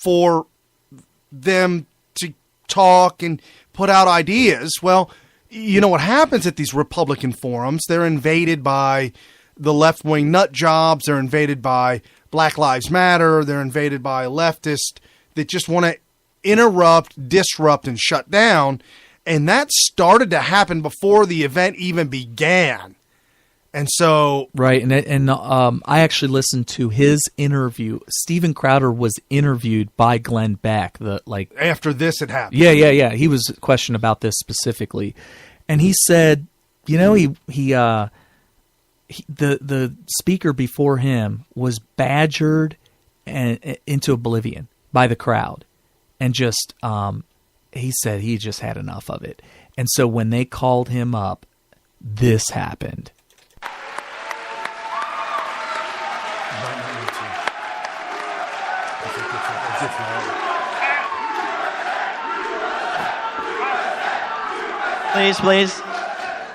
for them to talk and put out ideas. Well, you know what happens at these Republican forums? They're invaded by the left-wing nut jobs. They're invaded by Black Lives Matter. They're invaded by leftists that just want to interrupt, disrupt, and shut down. And that started to happen before the event even began. And so... Right, and I actually listened to his interview. Steven Crowder was interviewed by Glenn Beck. After this had happened. Yeah. He was questioned about this specifically. And he said, the speaker before him was badgered into oblivion by the crowd. And just, he said he just had enough of it. And so when they called him up, this happened. Please.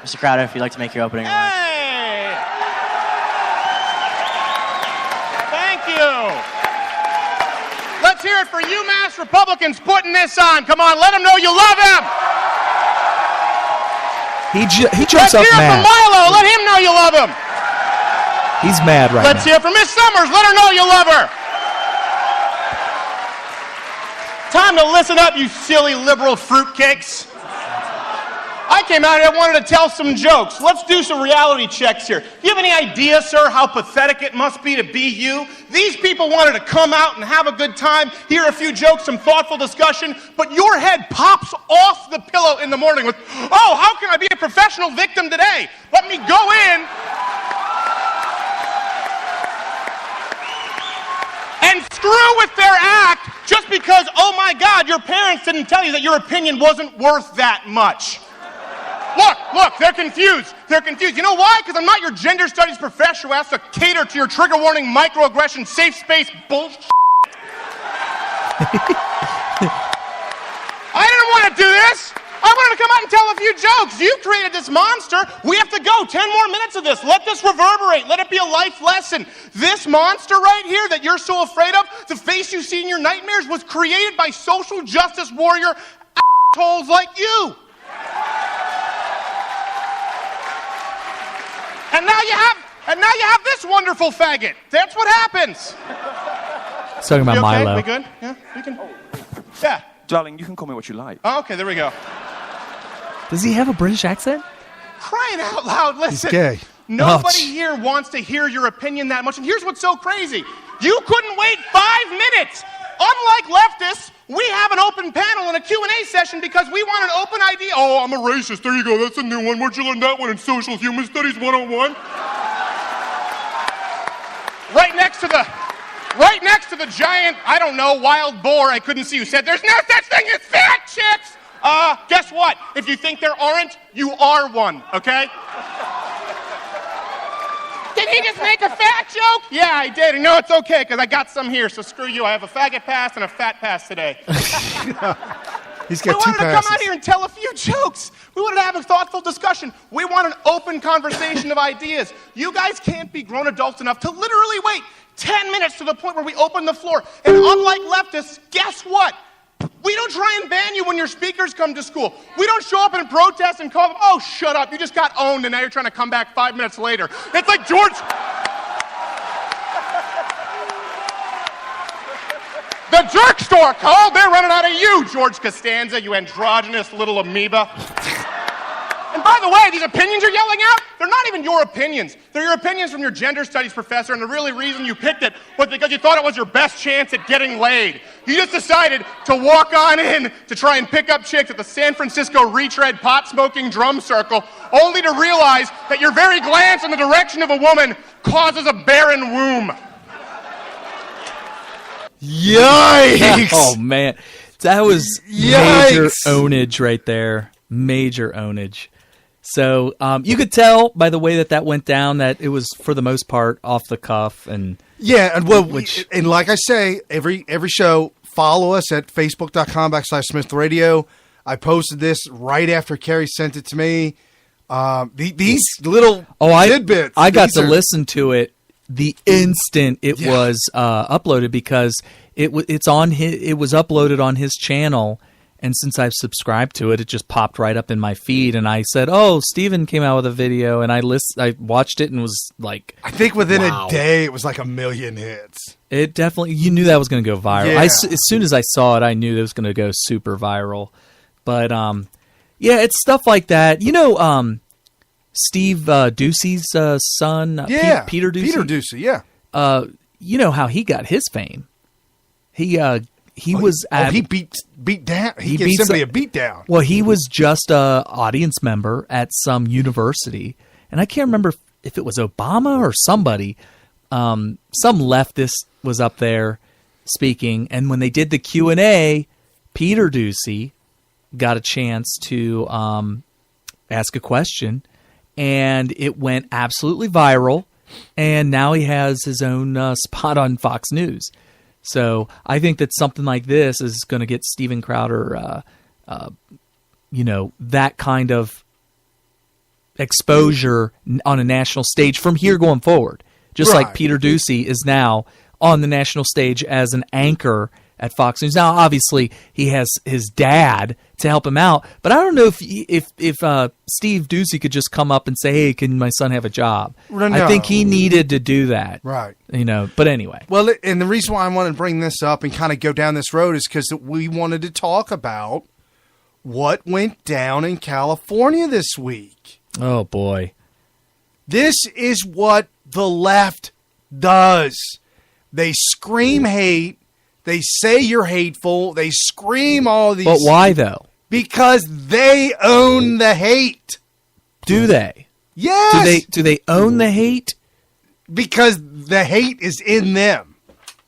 Mr. Crowder, if you'd like to make your opening remarks. Hey! Thank you. Let's hear it for UMass Republicans putting this on. Come on, let them know you love him. He jumps up mad. Let's hear it for Milo. Let him know you love him. He's mad right now. Let's hear it for Miss Summers. Let her know you love her. Time to listen up, you silly liberal fruitcakes. I came out here and wanted to tell some jokes. Let's do some reality checks here. Do you have any idea, sir, how pathetic it must be to be you? These people wanted to come out and have a good time, hear a few jokes, some thoughtful discussion, but your head pops off the pillow in the morning with, oh, how can I be a professional victim today? Let me go in and screw with their act just because, oh my God, your parents didn't tell you that your opinion wasn't worth that much. Look, they're confused. You know why? Because I'm not your gender studies professor who has to cater to your trigger warning, microaggression, safe space bullshit. I didn't want to do this. I wanted to come out and tell a few jokes. You created this monster. We have to go. 10 more minutes of this. Let this reverberate. Let it be a life lesson. This monster right here that you're so afraid of, the face you see in your nightmares, was created by social justice warrior assholes like you. And now you have this wonderful faggot. That's what happens. He's talking about okay? Milo. We good? Yeah, we can. Yeah. Darling, you can call me what you like. Oh, okay, there we go. Does he have a British accent? Crying out loud, listen. He's gay. Nobody here wants to hear your opinion that much. And here's what's so crazy. You couldn't wait 5 minutes. Unlike leftists, we have an open panel and a Q&A session because we want an open idea. Oh, I'm a racist. There you go. That's a new one. Where'd you learn that one in Social Human Studies 101? Right next to the giant, I don't know, wild boar I couldn't see who said there's no such thing as fat chicks. Guess what? If you think there aren't, you are one, okay? Did he just make a fat joke? Yeah, I did. And no, it's okay, because I got some here, so screw you. I have a faggot pass and a fat pass today. He's got 2 passes. We wanted to come out here and tell a few jokes. We wanted to have a thoughtful discussion. We want an open conversation of ideas. You guys can't be grown adults enough to literally wait 10 minutes to the point where we open the floor. And unlike leftists, guess what? We don't try and ban you when your speakers come to school. We don't show up and protest and call them, oh, shut up, you just got owned and now you're trying to come back 5 minutes later. It's like George... The jerk store called, they're running out of you, George Costanza, you androgynous little amoeba. And by the way, these opinions you're yelling out, they're not even your opinions. They're your opinions from your gender studies professor, and the really reason you picked it was because you thought it was your best chance at getting laid. You just decided to walk on in to try and pick up chicks at the San Francisco retread pot-smoking drum circle, only to realize that your very glance in the direction of a woman causes a barren womb. Yikes! Oh, man. That was major ownage right there. Major ownage. So you could tell by the way that went down that it was, for the most part, off the cuff. And yeah, and and like I say, every show, follow us at facebook.com/SmithRadio. I posted this right after Carrie sent it to me. These little tidbits. I got to listen to it the instant it was uploaded, because it was uploaded on his channel, and since I've subscribed to it, it just popped right up in my feed, and I said, "Oh, Steven came out with a video," and I watched it and was like, I think within a day it was like 1 million hits. It definitely, you knew that was going to go viral. Yeah. As soon as I saw it, I knew it was going to go super viral. But yeah, it's stuff like that. Steve Ducey's son, Peter Ducey. Peter Ducey, yeah. You know how he got his fame? He was at. He beat down. He gave somebody a beat down. Well, he was just a audience member at some university, and I can't remember if it was Obama or somebody. Some leftist was up there speaking, and when they did the Q&A, Peter Ducey got a chance to ask a question, and it went absolutely viral, and now he has his own spot on Fox News. So I think that something like this is going to get Steven Crowder, that kind of exposure on a national stage from here going forward. Just like Peter Ducey is now on the national stage as an anchor at Fox News. Now, obviously, he has his dad to help him out, but I don't know if Steve Ducey could just come up and say, "Hey, can my son have a job?" No. I think he needed to do that, right? But anyway. Well, and the reason why I wanted to bring this up and kind of go down this road is because we wanted to talk about what went down in California this week. Oh boy, this is what the left does. They scream hate. They say you're hateful. They scream all these. But why though? Because they own the hate. Do they? Yes. Do they own the hate? Because the hate is in them.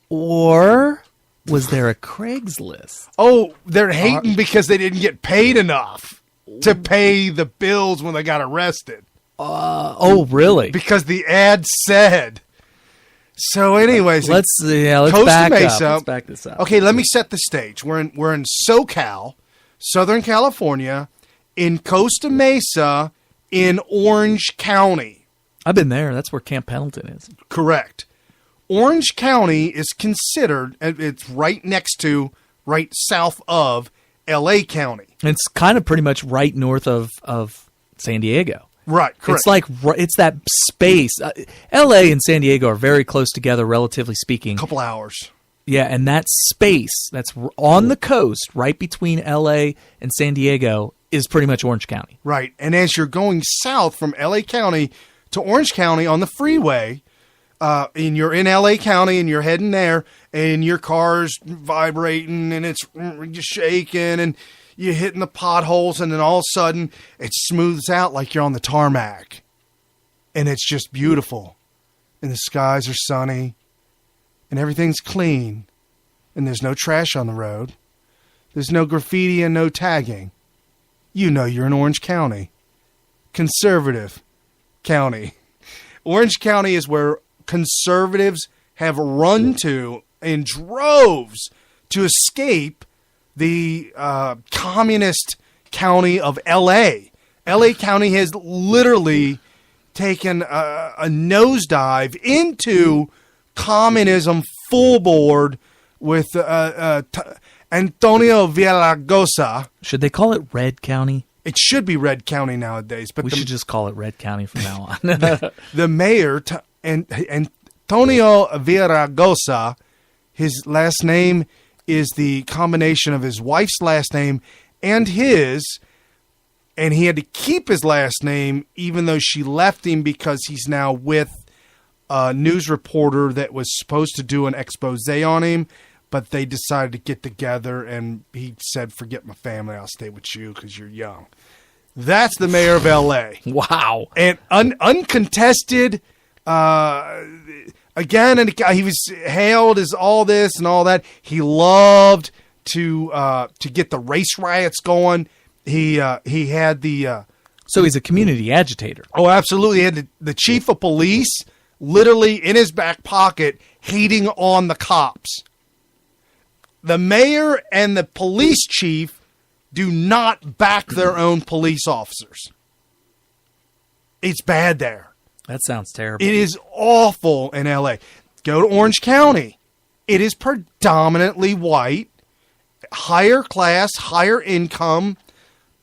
Or was there a Craigslist? Oh, they're hating because they didn't get paid enough to pay the bills when they got arrested. Oh, really? Because the ad said. So, anyways, let's Costa back Mesa. up. Let's back this up. Okay, let me set the stage. We're in SoCal, Southern California, in Costa Mesa, in Orange County. I've been there. That's where Camp Pendleton is. Correct. Orange County is considered. It's right south of L.A. County. It's kind of pretty much right north of San Diego. Right, correct. It's that space. L.A. and San Diego are very close together, relatively speaking. A couple hours. Yeah, and that space that's on the coast, right between L.A. and San Diego, is pretty much Orange County. Right, and as you're going south from L.A. County to Orange County on the freeway, and you're in L.A. County and you're heading there, and your car's vibrating and it's shaking and you're hitting the potholes, and then all of a sudden it smooths out like you're on the tarmac. And it's just beautiful. And the skies are sunny. And everything's clean. And there's no trash on the road. There's no graffiti and no tagging. You know you're in Orange County. Conservative county. Orange County is where conservatives have run to in droves to escape the communist county of L.A. L.A. County has literally taken a nosedive into communism full board with Antonio Villaraigosa. Should they call it Red County? It should be Red County nowadays. But we should just call it Red County from now on. the mayor, Antonio Villaraigosa, his last name is the combination of his wife's last name and his, and he had to keep his last name even though she left him because he's now with a news reporter that was supposed to do an expose on him, but they decided to get together and he said, "Forget my family, I'll stay with you because you're young." That's the mayor of L.A. Wow. And uncontested, again, and he was hailed as all this and all that. He loved to get the race riots going. He had the so he's a community agitator. Oh, absolutely. He had the chief of police literally in his back pocket hating on the cops. The mayor and the police chief do not back their own police officers. It's bad there. That sounds terrible. It is awful in LA. Go to Orange County. It is predominantly white, higher class, higher income.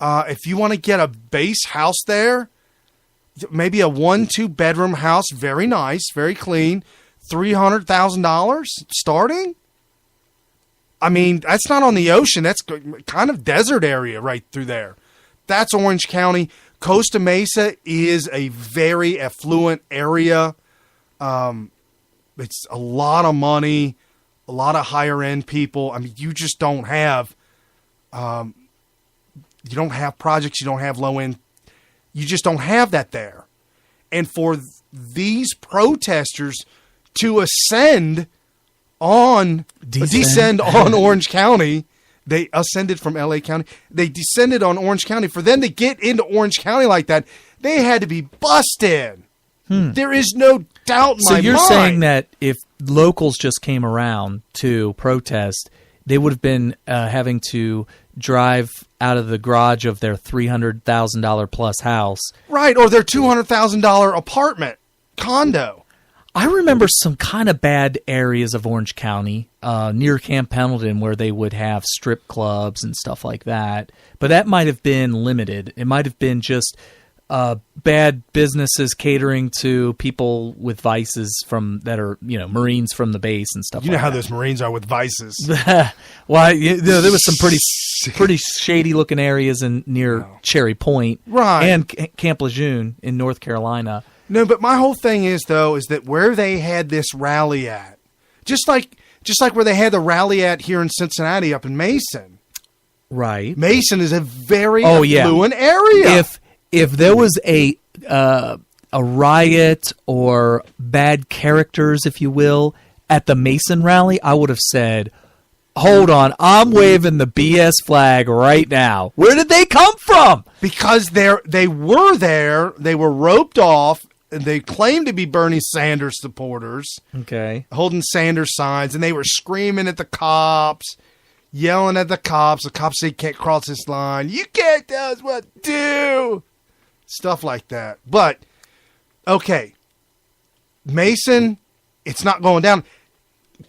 If you want to get a base house there, maybe a 1-2 bedroom house, very nice, very clean, $300,000 starting. I mean, that's not on the ocean. That's kind of desert area right through there. That's Orange County. Costa Mesa is a very affluent area. It's a lot of money, a lot of higher end people. I mean, you just don't have, you don't have projects. You don't have low end. You just don't have that there. And for these protesters to descend on Orange County, they ascended from LA County. They descended on Orange County. For them to get into Orange County like that, they had to be busted. There is no doubt in my mind. So you're saying that if locals just came around to protest, they would have been having to drive out of the garage of their $300,000 plus house. Right, or their $200,000 apartment, condo. I remember some kind of bad areas of Orange County near Camp Pendleton where they would have strip clubs and stuff like that. But that might have been limited. It might have been just bad businesses catering to people with vices that are, Marines from the base and stuff like that. You know how those Marines are with vices. Well, there was some pretty shady looking areas near Cherry Point, right, and Camp Lejeune in North Carolina. No, but my whole thing is that where they had this rally at, just like where they had the rally at here in Cincinnati up in Mason. Right. Mason is a very affluent area. If there was a riot or bad characters, if you will, at the Mason rally, I would have said, hold on, I'm waving the BS flag right now. Where did they come from? Because they were there, they were roped off, and they claimed to be Bernie Sanders supporters. Okay. Holding Sanders signs, and they were screaming at the cops, yelling at the cops. The cops say, you can't cross this line. You can't tell us what to do. Stuff like that. But, okay, Mason, it's not going down.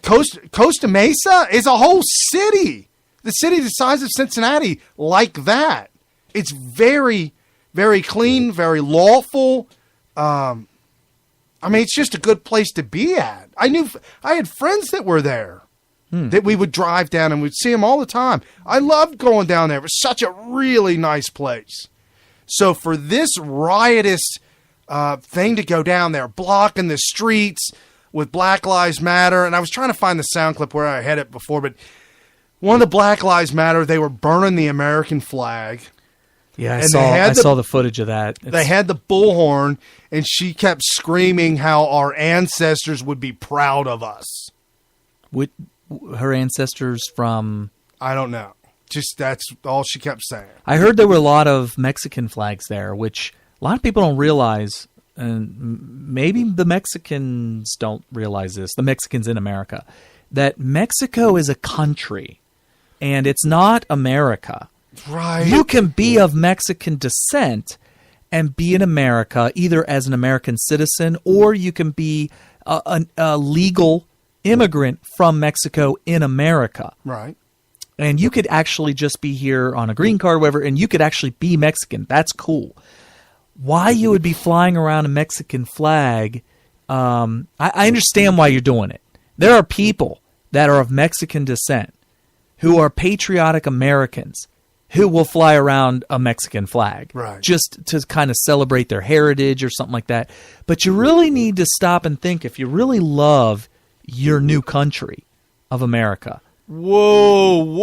Costa Mesa is a whole city. The city the size of Cincinnati, like that. It's very, very clean, very lawful. I mean, it's just a good place to be at. I had friends that were there that we would drive down and we'd see them all the time. I loved going down there. It was such a really nice place. So for this riotous thing to go down there, blocking the streets with Black Lives Matter, and I was trying to find the sound clip where I had it before, but one of the Black Lives Matter, they were burning the American flag. Yeah, I saw the footage of that. They had the bullhorn, and she kept screaming how our ancestors would be proud of us. Her ancestors from? I don't know. Just that's all she kept saying. I heard there were a lot of Mexican flags there, which a lot of people don't realize, and maybe the Mexicans don't realize this, the Mexicans in America, that Mexico is a country, and it's not America. Right. You can be of Mexican descent and be in America either as an American citizen or you can be a legal immigrant from Mexico in America. Right. And you could actually just be here on a green card or whatever, and you could actually be Mexican. That's cool. Why you would be flying around a Mexican flag, I understand why you're doing it. There are people that are of Mexican descent who are patriotic Americans who will fly around a Mexican flag, right, just to kind of celebrate their heritage or something like that. But you really need to stop and think, if you really love your new country of America. Whoa.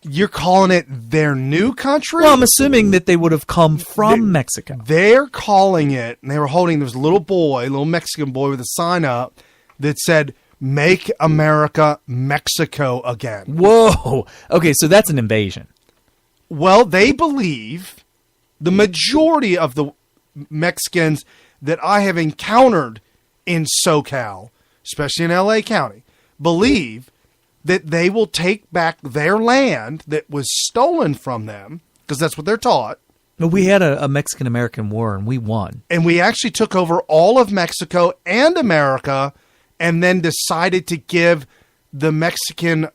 You're calling it their new country? Well, I'm assuming that they would have come from Mexico. They're calling it, and they were holding this little Mexican boy with a sign up that said, "Make America Mexico again." Whoa. Okay, so that's an invasion. Well, they believe, the majority of the Mexicans that I have encountered in SoCal, especially in LA County, believe that they will take back their land that was stolen from them, because that's what they're taught. We had a Mexican-American war, and we won. And we actually took over all of Mexico and America, and then decided to give the Mexican